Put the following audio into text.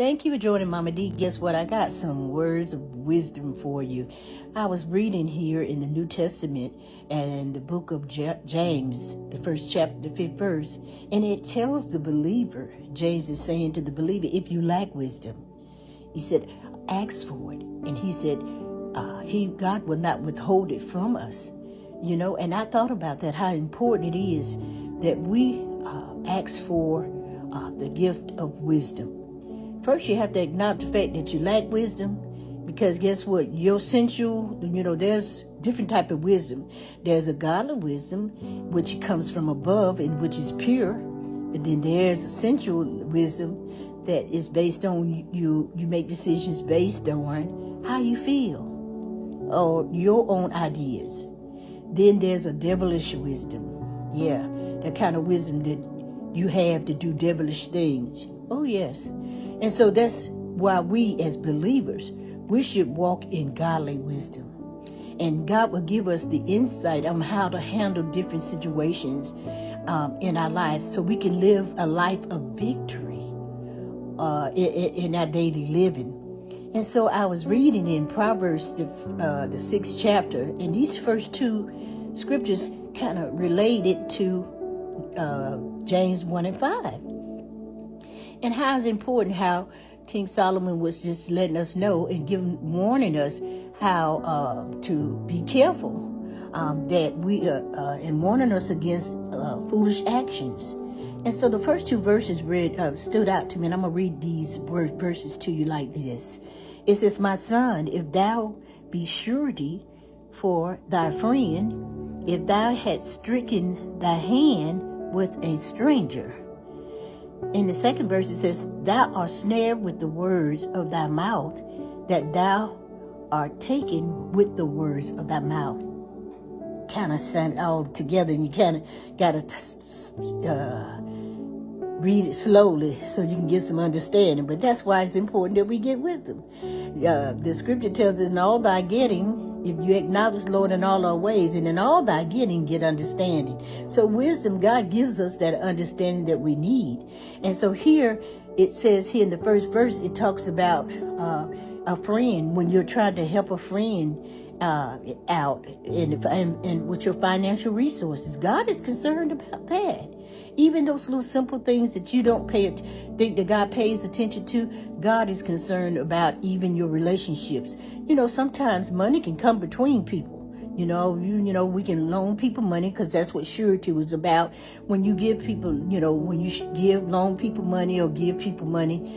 Thank you for joining Mama D. Guess what? I got some words of wisdom for you. I was reading here in the New Testament and the book of James, the first chapter, the 5th verse, and it tells the believer, James is saying to the believer, if you lack wisdom, he said, ask for it. And he said, God will not withhold it from us. And I thought about that, how important it is that we ask for the gift of wisdom. First, you have to acknowledge the fact that you lack wisdom, because guess what? Your sensual, there's different type of wisdom. There's a godly wisdom, which comes from above and which is pure. And then there's a sensual wisdom that is based on you make decisions based on how you feel or your own ideas. Then there's a devilish wisdom. Yeah, that kind of wisdom that you have to do devilish things. Oh, yes. And so that's why we as believers, we should walk in godly wisdom. And God will give us the insight on how to handle different situations in our lives so we can live a life of victory in our daily living. And so I was reading in Proverbs, the 6th chapter, and these first two scriptures kind of related to James 1 and 5. And how it's important how King Solomon was just letting us know and warning us how to be careful that we and warning us against foolish actions. And so the first two verses stood out to me, and I'm going to read these verses to you like this. It says, my son, if thou be surety for thy friend, if thou had stricken thy hand with a stranger. In the second verse, it says, thou art snared with the words of thy mouth, that thou art taken with the words of thy mouth. Kind of sound all together, and you kind of got to read it slowly so you can get some understanding. But that's why it's important that we get wisdom. The scripture tells us, in all thy getting, if you acknowledge the Lord in all our ways, and in all thy getting, get understanding. So wisdom, God gives us that understanding that we need. And so here, it says here in the first verse, it talks about a friend, when you're trying to help a friend out and with your financial resources. God is concerned about that. Even those little simple things that you don't think that God pays attention to, God is concerned about even your relationships. Sometimes money can come between people. We can loan people money because that's what surety was about. When you give people, when you loan people money or give people money,